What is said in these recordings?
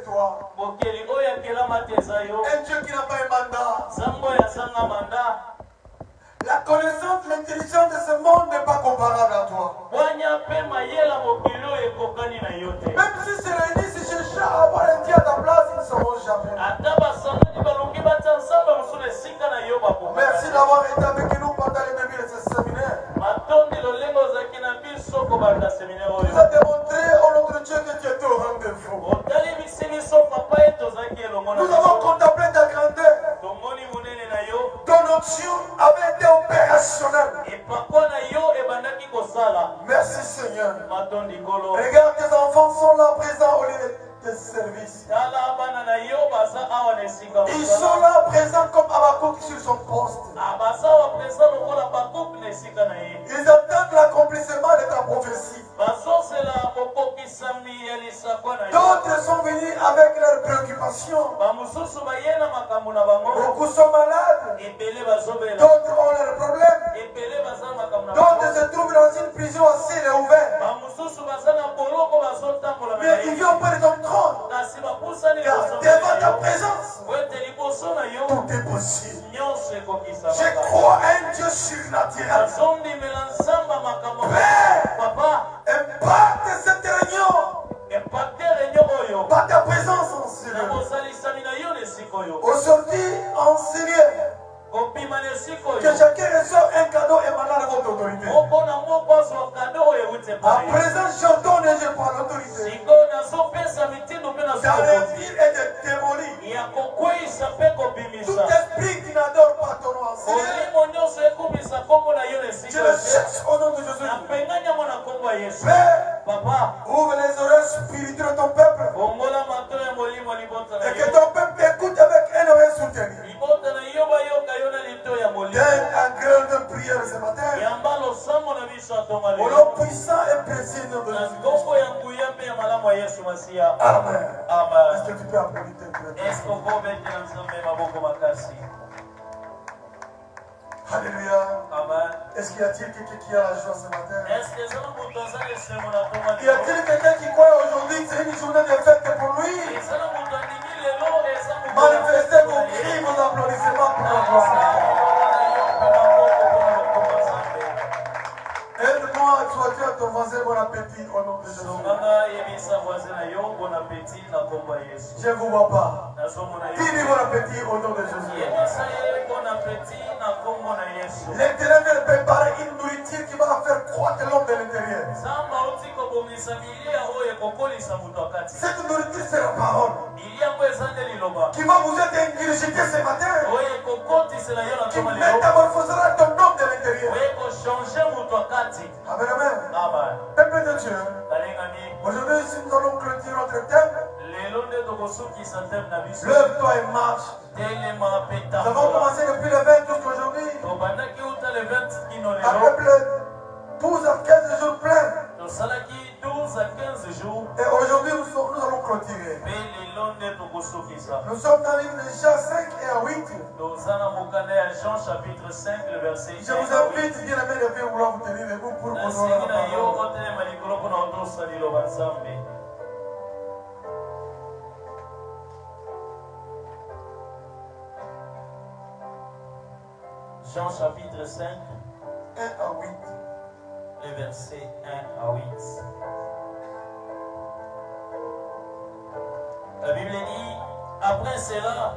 toi. Un Dieu qui n'a pas un mandat. La connaissance, l'intelligence de ce monde n'est pas comparable à toi. Même si se réunissent, si cherchent à avoir un Dieu à ta place, ils ne seront jamais. Merci d'avoir été avec nous pendant les débuts de ce séminaire. Tu as démontré au notre Dieu que tu étais au rendez-vous. Nous avons contemplé ta grandeur. Ton onction avait été opérationnelle. Merci Seigneur. Regarde, tes enfants sont là présents au lieu de service. Ils sont là présents comme Habakkuk sur son poste. Ils attendent l'accomplissement de ta prophétie. D'autres sont venus avec leurs préoccupations. Beaucoup sont malades. D'autres ont leurs problèmes. D'autres se trouvent dans une prison à ciel ouvert. Mais ils viennent auprès de ton trône. Car devant ta présence, tout est possible. Je crois à un Dieu surnaturel. Père, impacte cette réunion par ta présence en Seigneur. Aujourd'hui, en Seigneur, que chacun reçoive un cadeau émanant de votre autorité. À présent, j'ordonne et je prends l'autorité dans les villes et de démolir tout esprit qui n'adore pas ton nom en Seigneur. Je le cherche au nom de Jésus. Père, ouvre les oreilles spirituelles de ton peuple et que ton peuple écoute avec un oreille soutenue. Donne un cœur de prière ce matin. Au nom puissant et précis de Jésus. Amen. Est-ce que tu peux applaudir tes Alléluia. Amen. Est-ce qu'il y a-t-il quelqu'un qui a la joie ce matin? Y a-t-il quelqu'un qui croit aujourd'hui que c'est une journée de fête pour lui? Manifestez vos cris, vos applaudissements pour la gloire. Aide-moi à choisir à ton voisin bon appétit au nom de Jésus. Je ne vous vois pas. Dis-lui bon appétit au nom de Jésus. L'Éternel vient de préparer une nourriture qui va faire croître l'homme de l'intérieur. Cette nourriture, c'est la parole qui va vous être ingurgitée ce matin, qui métamorphosera ton homme de l'intérieur. Amen, amen. Peuple de Dieu, aujourd'hui, si nous allons clôturer notre thème, lève-toi et marche. Nous avons commencé depuis le 20 jusqu'aujourd'hui, avec le 12 à 15 jours pleins. Et aujourd'hui, nous allons clôturer. Nous sommes dans le livre de Jean 5 et à 8. Je vous invite, bien aimé, de bien vouloir vous tenir debout pour honorer la parole. Jean chapitre 5, 1 à 8. les versets 1 à 8. La Bible dit, après cela,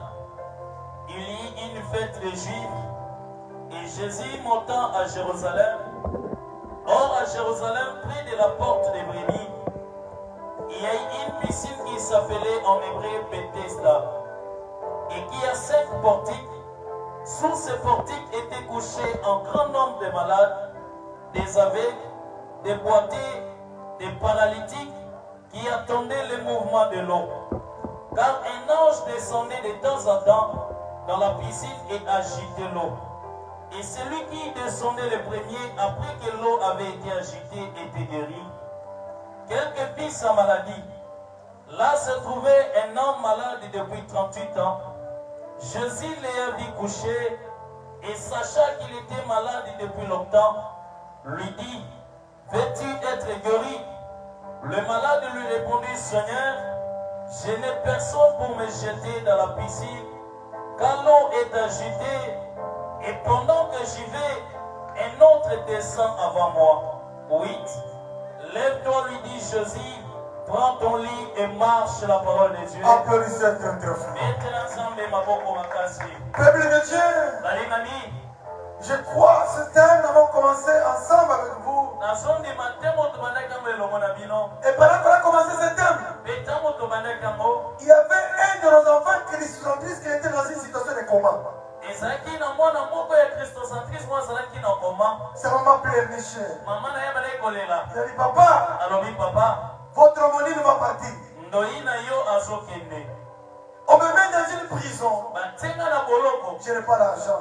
il y eut une fête des Juifs, et Jésus montant à Jérusalem. Or, à Jérusalem, près de la porte des brebis, il y a une piscine qui s'appelait en hébreu Bethesda, et qui a 5 portiques. Sous ces portiques étaient couchés un grand nombre de malades, des aveugles, des boiteux, des paralytiques, qui attendaient le mouvement de l'eau. Car un ange descendait de temps en temps dans la piscine et agitait l'eau. Et celui qui descendait le premier, après que l'eau avait été agitée, était guéri. Quelques vit sa maladie. Là se trouvait un homme malade depuis 38 ans. Jésus l'ayant vu coucher, et sachant qu'il était malade depuis longtemps, lui dit, veux-tu être guéri? Le malade lui répondit, Seigneur, Je n'ai personne pour me jeter dans la piscine, car l'eau est agitée, et pendant que j'y vais, un autre descend avant moi. 8. Lève-toi, lui dit Jésus, prends ton lit et marche, la parole de Dieu. Applaudissez très fort. Peuple de Dieu, je crois ce thème, nous avons commencé ensemble avec vous. Et pendant qu'on a commencé ce thème, il y avait un de nos enfants christocentristes qui était dans une situation de coma. Sa maman pleurnichait. Il a dit, papa, votre harmonie ne va partir. On me met dans une prison. Je n'ai pas d'argent.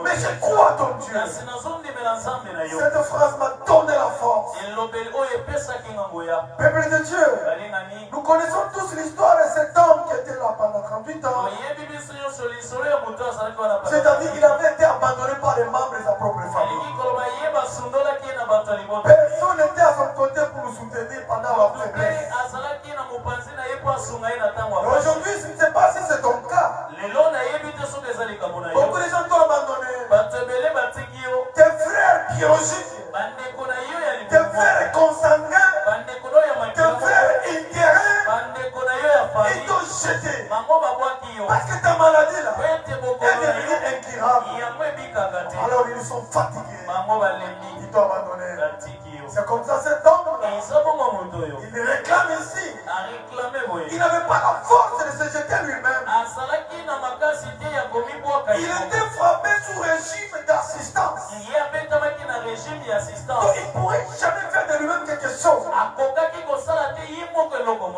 Mais je crois ton Dieu. Cette phrase m'a donné la force. Peuple de Dieu, nous connaissons tous l'histoire de cet homme qui était là pendant 38 ans. C'est-à-dire qu'il avait été abandonné par les membres de sa propre famille. Personne n'était à son côté pour nous soutenir pendant la faiblesse. Aujourd'hui, je ne sais pas si c'est ton cas. Beaucoup de gens t'ont abandonné. Tes frères biologiques, tes frères consanguins, tes frères intérêts, ils t'ont jeté. Parce que ta maladie là est devenue incurable. Alors ils sont fatigués. Ils t'ont abandonné. C'est comme ça cet homme là. Il réclame ici. Il n'avait pas la force de se jeter lui-même. Il était frappé sous régime d'assistance. Donc il ne pourrait jamais faire de lui-même quelque chose.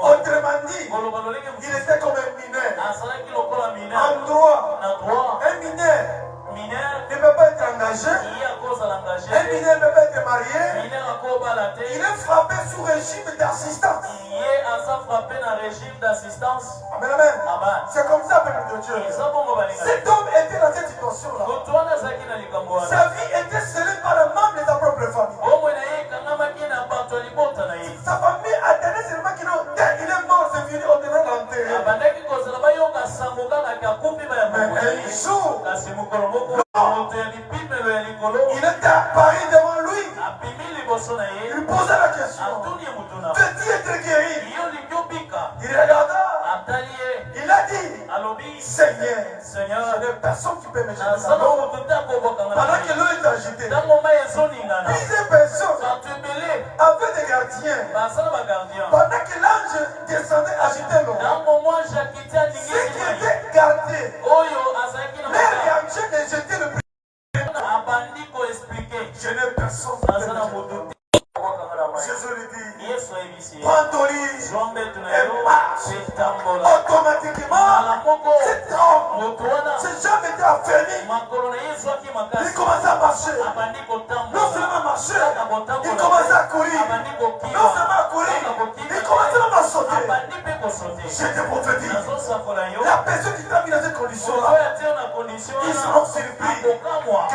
Autrement dit, il était comme un mineur. En droit, un mineur ne peut pas être engagé. Un mineur ne peut pas être marié. Il est frappé sous régime d'assistance. Amen, amen. C'est comme ça, peuple de Dieu. Cet homme était dans cette situation-là. Sa vie était scellée par le membre de sa propre famille. Sa famille attendait seulement qu'il est mort, c'est fini, on devrait l'enterrer. Mais un jour, il était apparu devant lui. Il posait la question. Veux-tu être guéri? Il regarda. Il a dit, Seigneur, je n'ai personne qui peut me jeter dans l'eau. Pendant que l'eau est agitée, plusieurs personnes avaient des gardiens. Pendant que l'ange descendait agiter l'eau, ceux qui étaient gardés, les gardiens ne jetaient le plus. Je n'ai personne qui peut me jeter. Jésus lui dit, prends ton lit et marche. Automatiquement, cet homme, ses jambes étaient affermies. Il commençait à marcher. Non seulement marcher, il commençait à courir. Non seulement à courir, il commençait même à sauter. Je te prophétise, la personne qui t'a mis dans cette condition-là, ils seront surpris que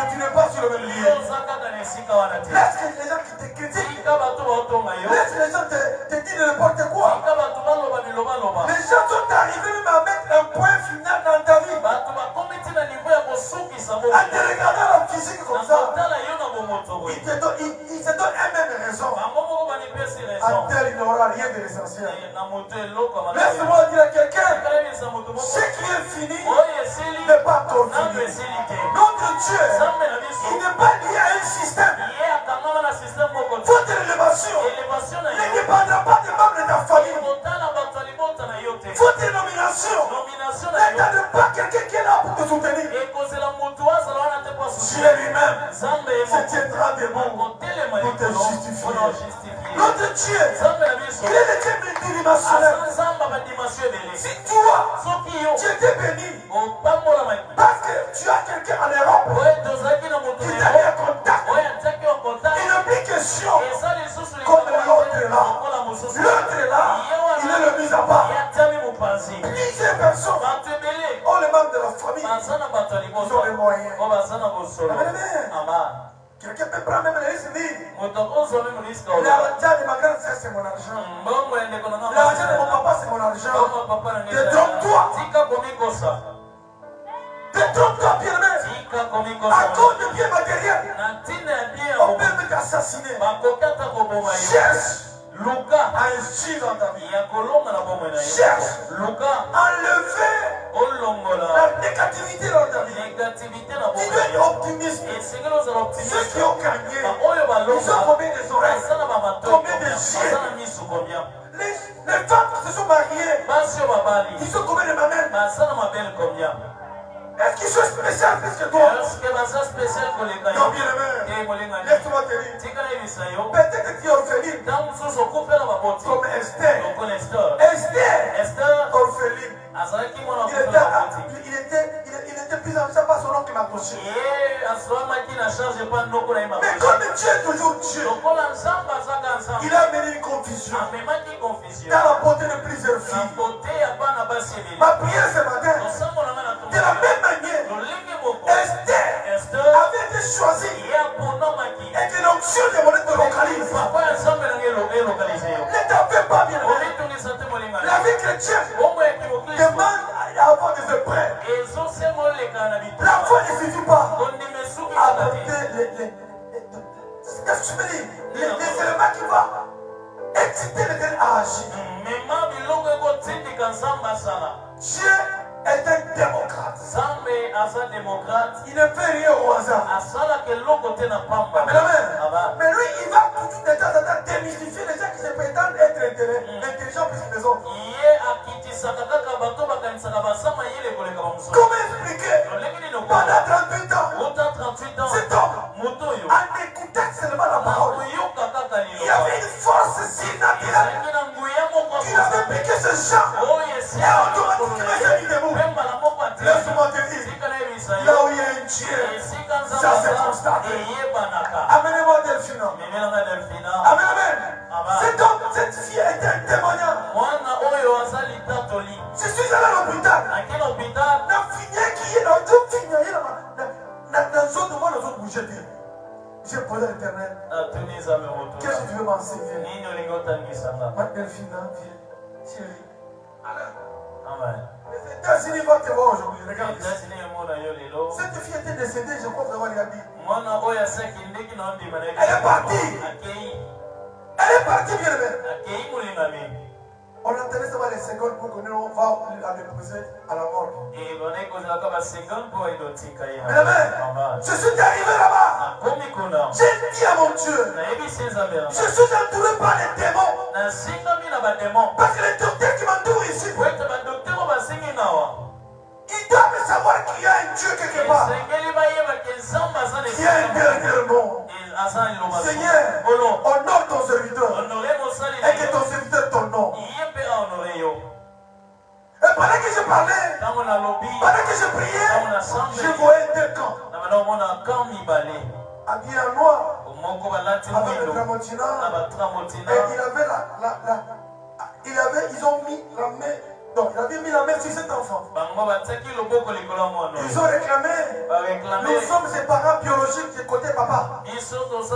tu n'es pas sur le même lieu. Laisse que les gens qui te critiquent, laisse les gens te disent n'importe quoi. Les gens sont arrivés même à mettre un point final dans ta vie. À te regarder la physique comme ça, ils se donnent même raison. À tel, il n'aura rien de l'essentiel. Laisse-moi dire à quelqu'un, ce qui est fini n'est pas encore fini. Notre Dieu, il n'est pas lié à un système. Votre élévation ne dépendra pas des membres de ta famille. Votre nomination n'attend pas quelqu'un qui est là pour te soutenir. Dieu lui-même se tiendra debout pour te justifier. Notre Dieu, il est le Dieu multidimensionnel. Si toi, tu étais béni, parce que tu as quelqu'un en Europe qui t'a mis en contact, il n'est plus question comme l'autre est là. L'autre est là, il est le mis à part. Plusieurs personnes, oh les membres de la famille, ils ont les moyens. Amen. Quelqu'un peut prendre même les risques et dire, l'argent de ma grande sœur c'est mon argent. L'argent de mon papa c'est mon argent. l'argent. Détrompe-toi. Détrompe-toi, bien-aimé. À cause de biens matériels, on peut même t'assassiner. Cherche à instruire dans ta vie. Cherche à enlever la négativité dans ta vie. Tu dois être optimiste. Ceux qui ont gagné, ils ont combien des oreilles, combien de yeux. Les femmes qui se sont mariées, ils ont combien de mamelles. Est-ce qu'ils sont spéciaux plus que toi? Non, bien-aimé. Laisse-moi te dire. Peut-être que tu es orpheline. Comme Esther. Esther, orpheline. Il était plus en ça par son nom qui m'a touché. Mais comme Dieu est toujours Dieu, il a amené une confusion. Il a apporté de plusieurs filles. Ma prière ce matin, de la même manière, Esther avait été choisie et que l'onction de mon te localise. Ne t'en fais pas, bien. La vie chrétienne demande à avoir des prêts. La foi ne suffit pas à apporter qu'est-ce que tu me dis? Les éléments qui vont exciter le cœur à agir. Dieu est un démocrate. Il ne fait rien au hasard. Mais lui, il va toujours de temps en temps démystifier les gens qui se prétendent être intelligents plus que les autres. Comment expliquer pendant 38 ans cet homme, en écoutant seulement la parole, il y avait une force si naturelle qu'il avait piqué ce champ et automatiquement il s'est mis debout. Laisse-moi te dire, là où il y a un Dieu, ça se constate. Amenez-moi Delphine. Amen. Cet homme, cette fille était un témoignage. Je suis allé à l'hôpital. J'ai posé à l'Éternel. Qu'est-ce que tu veux m'enseigner? Delphine, chérie. Amen. Les États-Unis vont te voir aujourd'hui. Regarde. Cette fille était décédée, je crois vraiment il a dit. Elle est partie. Elle est partie, bien aimée. On entendait seulement les secondes pour que nous va la déposer à la mort. Je suis arrivé là-bas. J'ai dit à mon Dieu, je suis entouré par les démons. Parce que les docteurs qui m'entourent ici, ils doivent savoir qu'il y a un Dieu quelque part. Il y a un dernier mot. Seigneur, honore ton serviteur. Et que ton serviteur t'honore. Et pendant que je parlais, pendant que je priais, je voyais deux camps. Habillés en noir, avec le tramontina. Et ils ont mis la main. Donc, il avait mis la main sur cet enfant. Ils ont réclamé. Nous sommes ses parents biologiques du côté papa. Nous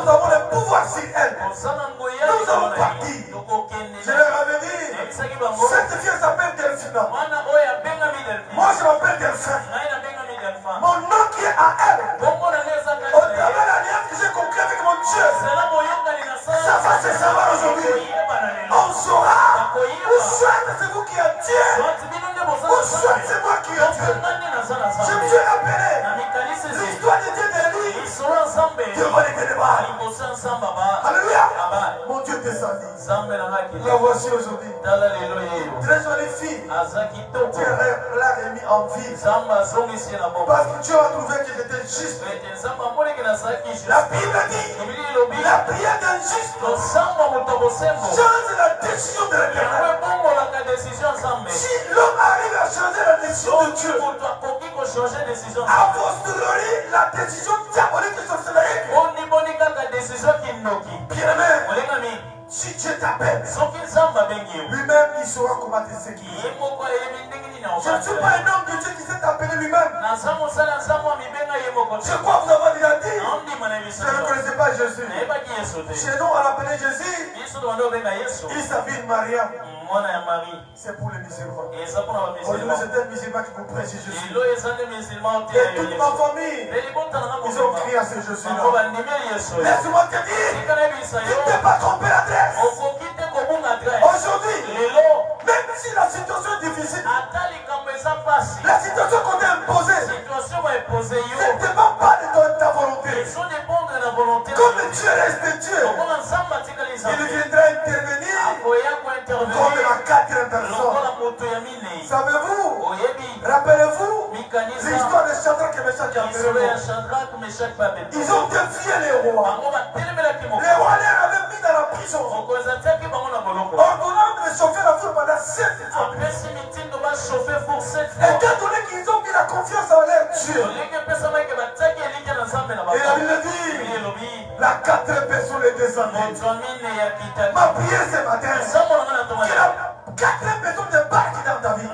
avons le pouvoir sur elle. Nous allons partir. Je leur avais dit, cette fille s'appelle Delphine. Moi, je m'appelle Delphine. Mon nom qui est à elle. Au travers de l'alliance que j'ai conclue avec mon Dieu, ça va se savoir aujourd'hui. On saura. Ou soit c'est vous qui êtes Dieu, ou soit c'est moi qui êtes Dieu. Je me suis rappelé l'histoire de Dieu de lui devant les ténèbres. Alléluia. Mon Dieu descendit. La voici aujourd'hui. Très jolie fille. Dieu l'a remis en vie. Parce que Dieu a trouvé que j'étais juste. La Bible dit, la prière d'un juste change la décision de l'Éternel. Si l'homme arrive à changer la décision de Dieu, a posteriori la décision diabolique de sorcellerie. Bien-aimé, si Dieu t'appelle, lui-même il saura comment te sécuriser. Je ne suis pas un homme de Dieu qui s'est appelé lui-même. Je crois que vous avez déjà dit. Je ne connaissais pas Jésus. Chez nous, on l'appelait Jésus. Il s'appelle Maria. c'est pour les musulmans. Aujourd'hui, Aujourd'hui, c'est un musulman qui vous prêche Jésus. Et toute ma famille, ils ont crié à ce Jésus-là. Laisse-moi te dire, tu ne t'es pas trompé l'adresse. Aujourd'hui, même si la situation est difficile, la situation qu'on t'a imposée, ne dépend pas de ta volonté. Comme Dieu reste Dieu, il viendra intervenir comme la quatrième personne. Savez-vous, rappelez-vous l'histoire de Shadrach et Meshach et Abednego. Ils ont défié les rois. Les rois les avaient mis dans la prison, ordonnant de chauffer la foule pendant 7 ans. Étant donné qu'ils ont mis la confiance en leur Dieu, et la Bible dit, la quatrième personne est descendue. Ma prière ce matin, que la quatrième personne débarque dans ta vie.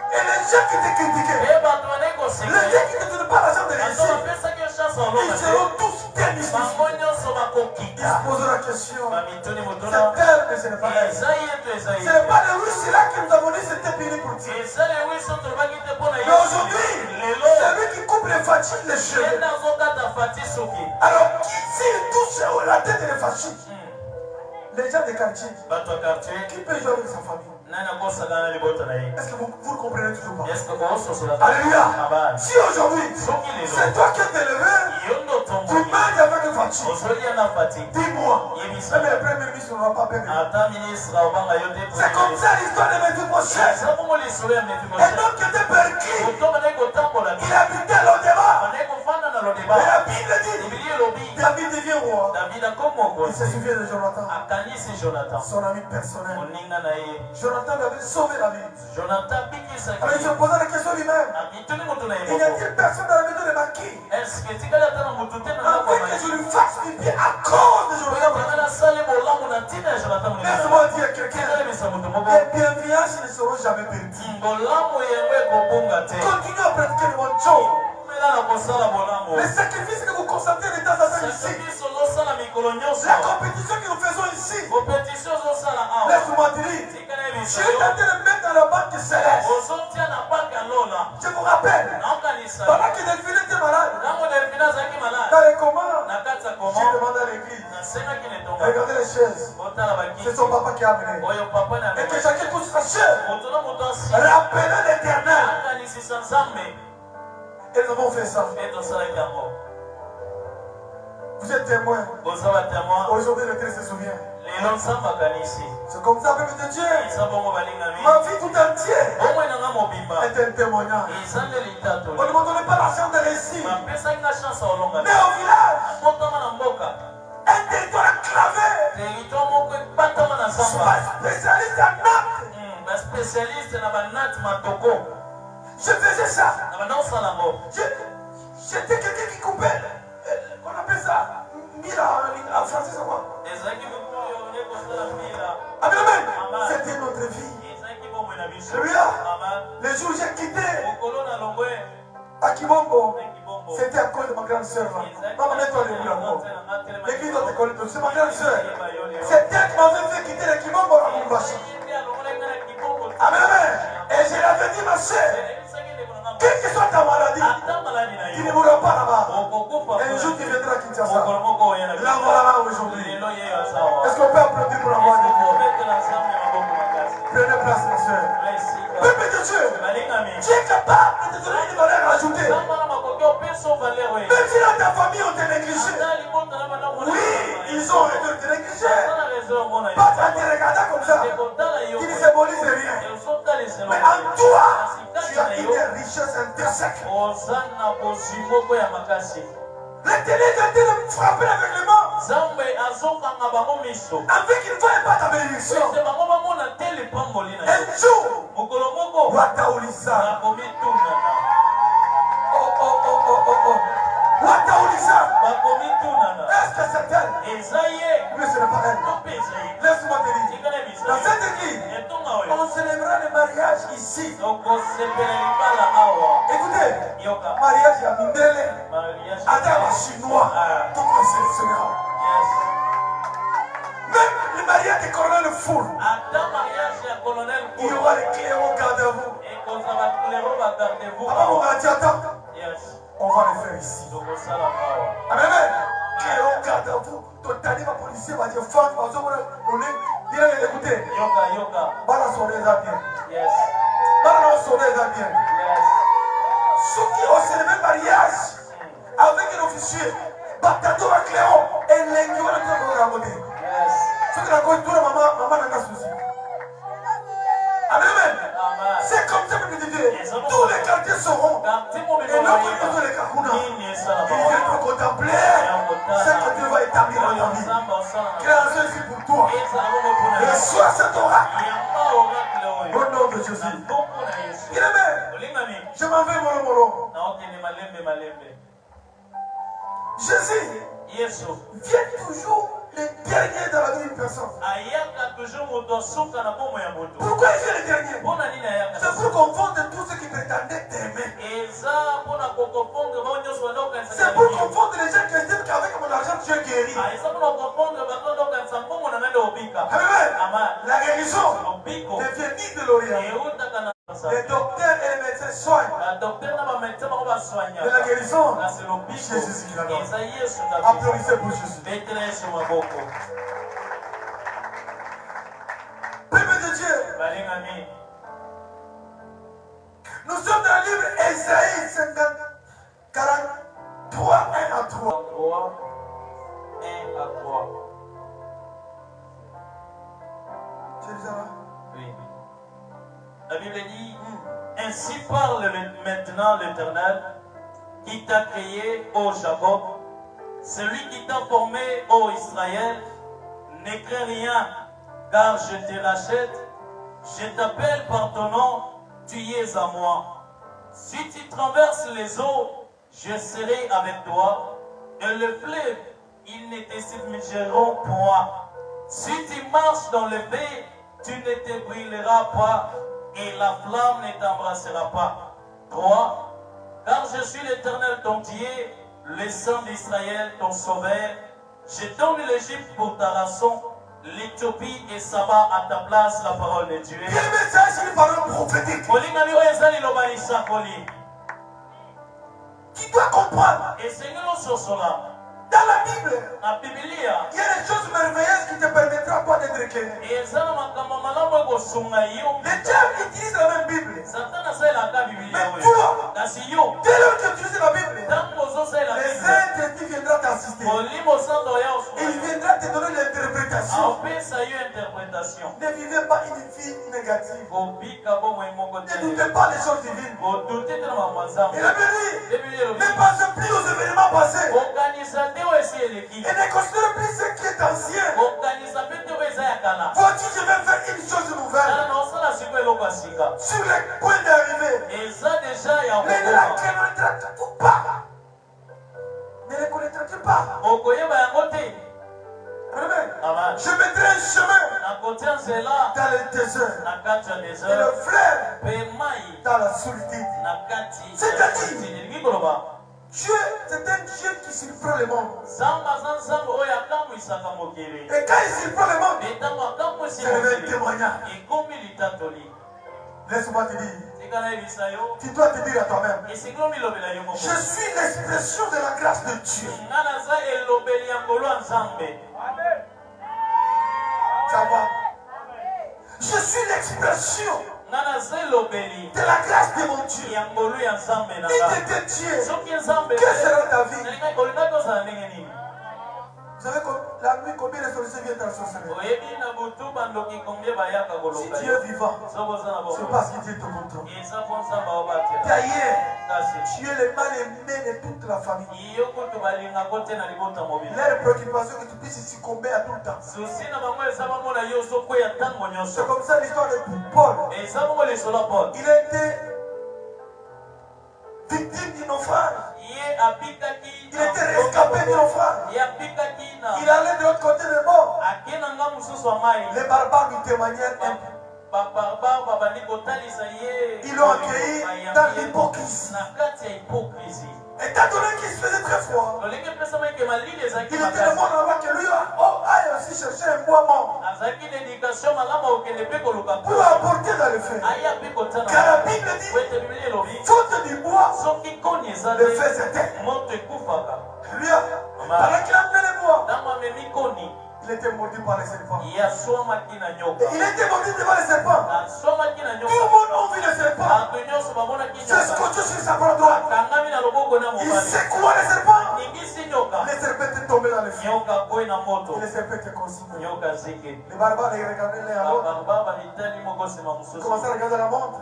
Et les gens qui te critiquaient, les gens qui ne te donnent pas l'argent de réussir, ils seront tous démystifiés. Ils se posent la question, c'est tel, mais ce n'est pas elle. Ce n'est pas le oui, c'est là que nous avons dit c'était fini pour Dieu. Mais aujourd'hui, c'est lui qui coupe les fatigues, les cheveux. Alors, s'il touche la tête des fatigues, les gens des quartiers, qui peut jouer avec sa famille? Est-ce que vous le comprenez toujours pas? Alléluia. Si aujourd'hui, c'est toi qui t'es levé, tu manges avec une fatigue. Dis-moi, même le premier ministre ne va pas permettre. C'est comme ça l'histoire de Méphibosheth. Un homme qui était perquis, il habitait l'Odéba. Et la Bible dit, David devient roi. Il se souvient de Jonathan, son ami personnel. Jonathan avait sauvé la vie. Alors il se posait la question lui-même. Il n'y a-t-il personne dans la maison de Marquis afin que je lui fasse du bien à cause de Jonathan? Laisse-moi dire à quelqu'un, les bienveillances ne seront jamais perdues. Continuez à pratiquer le bon Dieu. Les sacrifices que vous consentez de temps en temps ici, la compétition que nous faisons ici, laisse-moi dire, je suis tenté de mettre dans la banque céleste. Je vous rappelle, pendant que Delphine était malade, dans les commandes, j'ai demandé à l'église, regardez les chaises, c'est son papa qui a amené, et que chacun touche sa chaise, rappelez l'Éternel. Et nous avons fait ça. Vous êtes témoins. Aujourd'hui, le Christ se souvient. C'est comme ça, peuple de Dieu. Ma vie tout entière est un témoignage. On ne m'a donné pas la chance de réussir. Mais au village, un territoire enclavé, spécialiste en nappe. Je faisais ça. J'étais quelqu'un qui coupait. On appelle ça mira en français, c'est quoi? Amen. C'était notre vie. Les jours où j'ai quitté Akibombo, c'était à cause de ma grande soeur. Maman, mets-toi les boules là-bas. L'église doit te connaître. C'est ma grande soeur. C'est elle qui m'avait fait quitter l'Akibombo à Mumbashi. Amen. Et je l'avais dit, ma soeur, quelle que soit ta maladie, tu ne mourras pas là-bas. Un jour tu viendras à Kinshasa. Là voilà aujourd'hui. Est-ce qu'on peut applaudir pour la voix de Dieu? Prenez place, ma soeur. Peuple de Dieu, tu es capable de te donner une valeur ajoutée. Même si dans ta famille on te négligé. Oui, ils ont été négligés. Pas en te regardant comme ça. Qui ne symbolise rien. Mais en toi, tu as une richesse intrinsèque. L'Éternel est en train de frapper l'aveuglement. Avec une fois et pas ta bénédiction. Un jour, Wataulisa. Wataulisa. Est-ce que c'est elle? Mais ce n'est pas elle. Laisse-moi te dire. Dans cette église, on célébrera le mariage ici. Écoutez, mariage à Mindele, Adam chinois, tout on sélectionnera. Même le mariage mariage de colonel Foul, il y aura les clairons garde à vous. Avant, on va dire attends, on va le faire ici. Amen. Clairons garde à vous. Totali ma policier va dire femme, va se il a écouté. Bala sonner ça bien. Bala sonner ça bien. Ceux qui ont célébré mariage avec un officier, Batato va clairon et l'engueule de la raconter. Ceux qui racontent tout, maman n'a pas souci. Amen. C'est comme ça que je disais. Tous les quartiers seront. Et là, tous les Kakuna. Ils viennent pour contempler ce que Dieu va établir dans ta vie. Création ici pour toi. Reçois cet oracle. Au nom de Jésus. Il aimé. Je m'en vais, Molo. Jésus vient toujours les derniers dans la vie d'une personne. Pourquoi il vient les derniers? C'est pour confondre tous ceux qui prétendaient t'aimer. C'est pour confondre les gens qui estiment qu'avec mon argent tu es guéri. Amen. La guérison ne vient ni de l'Orient. Les docteurs et les médecins soignent. Mais la guérison, c'est Jésus qui la donne. Applaudissez pour Jésus. Peuple de Dieu, nous sommes dans le livre Ésaïe 50, 43, 1 à 3. 1 à 3. Tu es là? Oui. La Bible dit, ainsi parle maintenant l'Éternel qui t'a créé, ô Jacob, celui qui t'a formé, ô Israël, ne crains rien, car je te rachète, je t'appelle par ton nom, tu es à moi. Si tu traverses les eaux, je serai avec toi, et le fleuve, ils ne te submergeront point. Si tu marches dans le feu, tu ne te brûleras pas, et la flamme ne t'embrassera pas. 3. Car je suis l'Éternel ton Dieu, le Saint d'Israël ton sauveur. Je donne l'Égypte pour ta rançon, l'Éthiopie et Saba à ta place, la parole de Dieu. Quel message c'est une parole prophétique? Tu dois comprendre. Et Seigneur, sur cela. Dans la Bible, il y a des choses merveilleuses qui te permettront pas d'être éclairé. Le diable utilise la même Bible. Mais toi, dès lors que tu utilises la Bible, le Saint-Esprit viendra t'assister. Il viendra te donner l'interprétation. Ne vivez pas une vie négative. Ne doutez pas des choses divines. Il a dit, ne pensez plus aux événements passés. Et ne considérez plus ce qui est ancien. Vois-tu, je vais faire une chose nouvelle. Sur le point d'arriver. Mais ne la connaîtras-tu pas? Ne le connaîtras-tu pas? Amen. Je mettrai un chemin dans le désert et le fleuve dans la solitude. C'est-à-dire, Dieu, c'est un Dieu qui surprend le monde. Et quand il surprend le monde, c'est le témoignage. Laisse-moi te dire. Tu dois te dire à toi-même. Je suis l'expression de la grâce de Dieu. Ça va. Je suis l'expression de la grâce de mon Dieu. Il était Dieu. Que sera ta vie? Vous savez la nuit, combien de sorciers viennent dans la sorcellerie? Si Dieu est vivant, c'est parce que Dieu te contrôle. D'ailleurs, tu es le mal aimé de toute la famille. Leur préoccupation que tu puisses succomber à tout le temps. C'est comme ça l'histoire de Paul. Il a été victime du naufrage. Il était rescapé du naufrage. Il allait de l'autre côté de mort. Les barbares lui témoignaient. Ils l'ont accueilli dans l'hypocrisie. Étant donné qu'il se faisait très froid, il était le monde là-bas que lui aille aussi chercher un bois mort pour apporter dans le feu. Car la Bible dit, faute du bois, le feu s'éteint. Lui, pendant qu'il amenait le bois, il était mordu par les serpents. Il était mordu devant les serpents. Tout le monde a vu les serpents. Se scotché sur sa bras droite. Il secoua les serpents. Les serpents étaient tombés dans le feu. Et les serpents étaient consignés. Les barbares les regardaient l'un à l'autre. Ils commençaient à regarder la montre.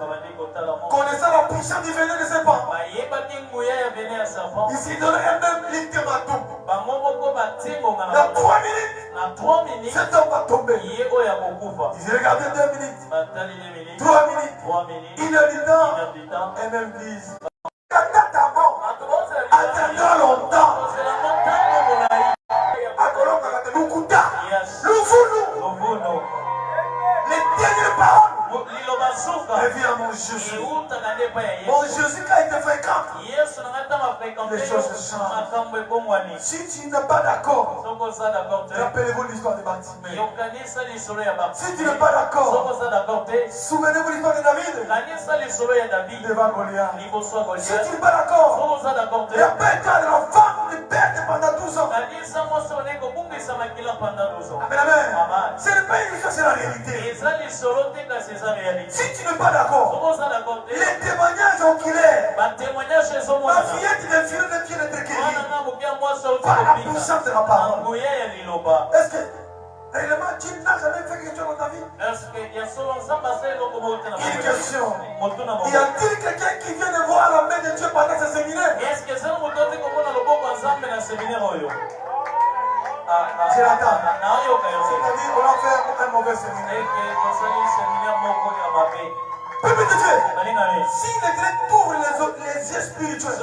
Connaissant la puissance du venin des serpents. Ils s'y donnaient un même ultimatum. Dans 3 minutes, cet homme va tomber. Ils regardaient 2 minutes, 3 minutes, 1 heure du temps, et même 10. Attends ta mort, attendra longtemps. Les dernières paroles. Reviens à mon Jésus. Mon Jésus qui a été fréquent. Les choses changent. Si tu n'es pas d'accord, rappelez-vous l'histoire de Bartimée. Si tu n'es pas d'accord, souvenez-vous l'histoire de David devant Goliath. Si tu n'es pas d'accord, rappelle-toi de la femme du père pendant 12 ans. Amen. Ce n'est pas une histoire, c'est la réalité. Si tu n'es pas d'accord, les témoignages oculaires, ma fillette de filet de pied d'être guérie par la puissance de la parole. Est-ce que réellement tu n'as jamais fait quelque chose dans ta vie? Une question. Y a-t-il quelqu'un qui vient de voir la main de Dieu pendant ce séminaire? Je l'attends. C'est-à-dire qu'on va faire un mauvais séminaire. Peuple de Dieu, si l'Église ouvre les yeux spirituels,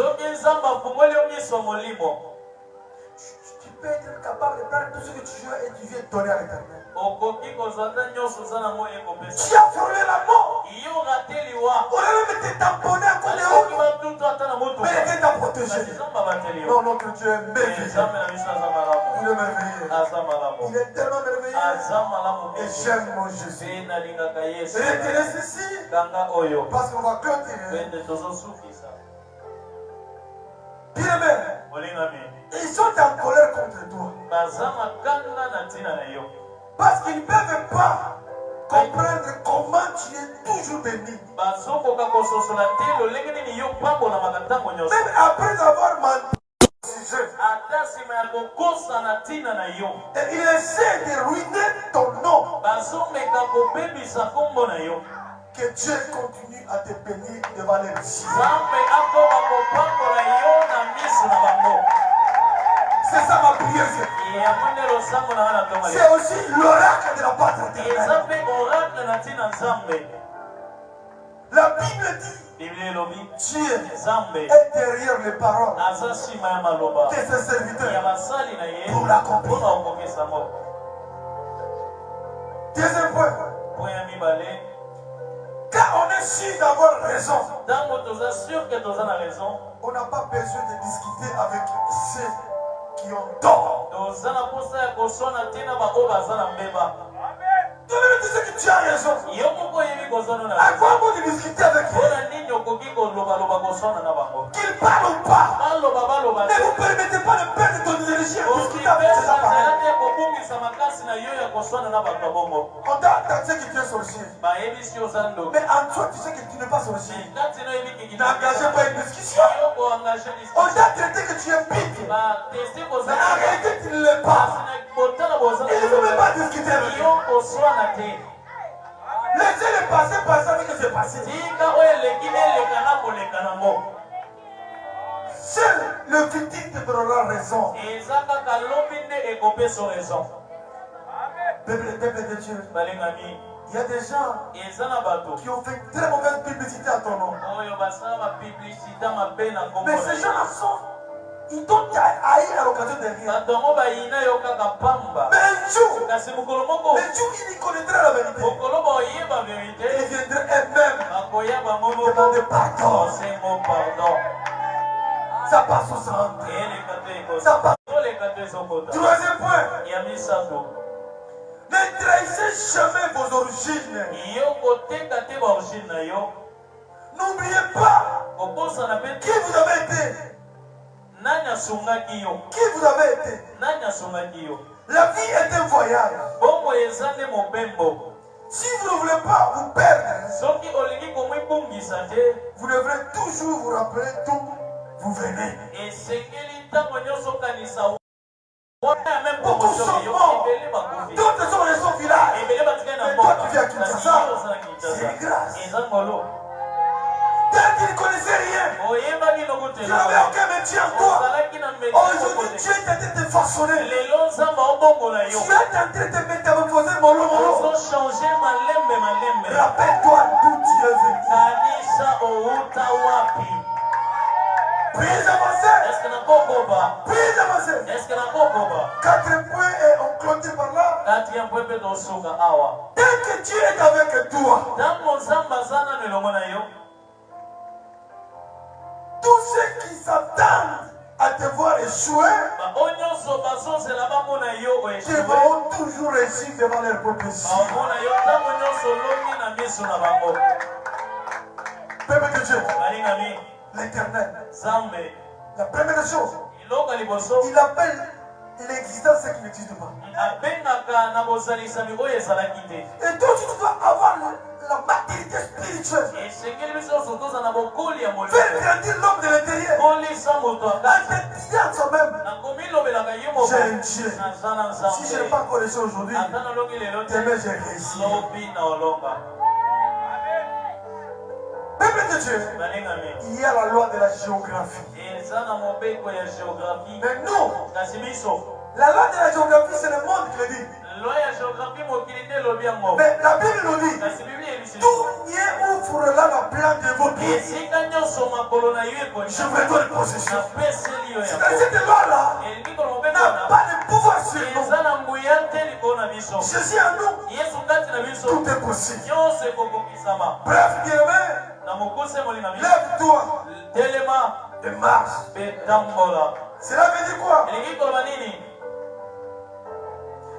tu peux être capable de prendre tout ce que tu veux et tu viens donner à l'Éternel. Tu as frôlé la mort. On a même été tamponné à cause des autres. Mais Dieu t'a protégé. Non, notre Dieu est merveilleux. Il est merveilleux. Il est tellement merveilleux. Et j'aime mon Jésus. Retenez ceci. Parce qu'on va clôturer. Bien-aimé, ils sont en colère contre toi. Parce qu'ils ne peuvent pas comprendre comment tu es toujours béni. Même après avoir menti au sujet, et il essaie de ruiner ton nom. Que Dieu continue à te bénir devant les cieux. C'est ça ma prière. C'est aussi l'oracle de la patrie. La Bible dit Dieu est derrière les paroles de ses serviteurs pour l'accomplir. Deuxième point. Quand on est sûr d'avoir raison, on n'a pas besoin de discuter avec ceux qui ont tort. Toi-même tu sais que tu as raison. À quoi bon de discuter avec eux? Qu'ils parlent ou pas, ne vous permettez pas de perdre ton énergie à discuter avec ces appareils. On t'a taxé que tu es sorcier. Mais en toi tu sais que tu n'es pas sorcier. N'engagez pas une discussion. On t'a traité que tu es pique. Mais en réalité tu ne l'es pas. Il ne faut même pas discuter avec eux. Laissez-le passer avec ce qui s'est passé. Seul le victime te donnera raison. Peuple de Dieu. Il y a des gens qui ont fait très mauvaise publicité à ton nom. Mais ces gens-là sont. Ils t'ont haï à l'occasion de rien. Mais un jour, il y connaîtra la vérité. Il viendra elle-même demander pardon. Ça passe au centre. Ça passe. Troisième point. Ne trahissez jamais vos origines. N'oubliez pas qui vous avez été. Qui vous avez été. La vie est un voyage. Si vous ne voulez pas vous perdre, vous devrez toujours vous rappeler d'où vous venez. Beaucoup sont morts. D'autres sont restés au village. Et toi tu viens à Kinshasa. C'est une grâce. Dès qu'il ne connaissait rien, tu n'avais aucun métier en toi. Aujourd'hui, Dieu est en train de te façonner. Tu es en train de te métamorphoser, mollo. Rappelle-toi d'où tu es venu. Puis avancer. Puis avancer. 4 points et on clôture par là. Dès que Dieu est avec toi, tous ceux qui s'attendent à te voir échouer, ils vont toujours réussir devant leurs propres yeux. Peuple de Dieu, l'Éternel, la première chose, il appelle l'existence ce qui n'existe pas. Et donc tu dois avoir la maturité spirituelle. Faire grandir l'homme de l'intérieur. En te disant toi-même, j'ai un Dieu. Si je n'ai pas connu aujourd'hui, demain j'ai réussi. Peuple de Dieu, il y a la loi de la géographie. Mais nous, la loi de la géographie, c'est le monde qui le dit. Mais la Bible nous dit, tout lieu ouvrira la plante de vos pieds. Je vous donne possession. C'est cette loi-là n'a pas de pouvoir sur nous. Jésus en nous, tout est possible. Bref, bien-aimé, lève-toi et marche. Cela veut dire quoi?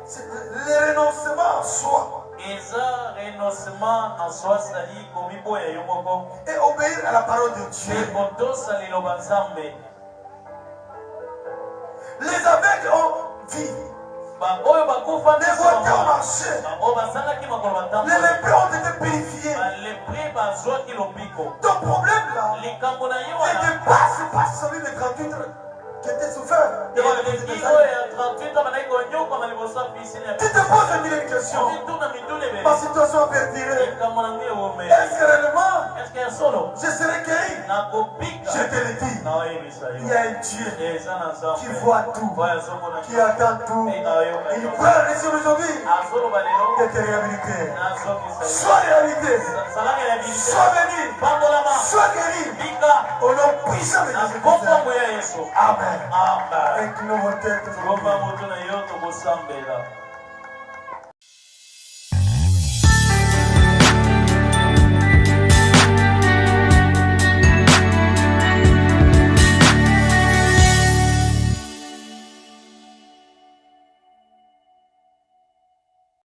C'est le renoncement en soi. Et obéir à la parole de Dieu. Les aveugles ont vu. Les voitures ont marché. Les lépreux ont été purifiés. Ton problème là ne dépasse pas celui de 38 qui était souffert. Tu te poses une question. Ma situation a perduré. Est-ce que réellement je serai guéri? Je te le dis. Il y a un Dieu qui voit tout, qui attend tout. Il peut réussir aujourd'hui de te réhabiliter. Sois réhabilité. Sois béni. Sois guéri. Au nom puissant de Jésus-Christ. Amen. Inclinons vos têtes.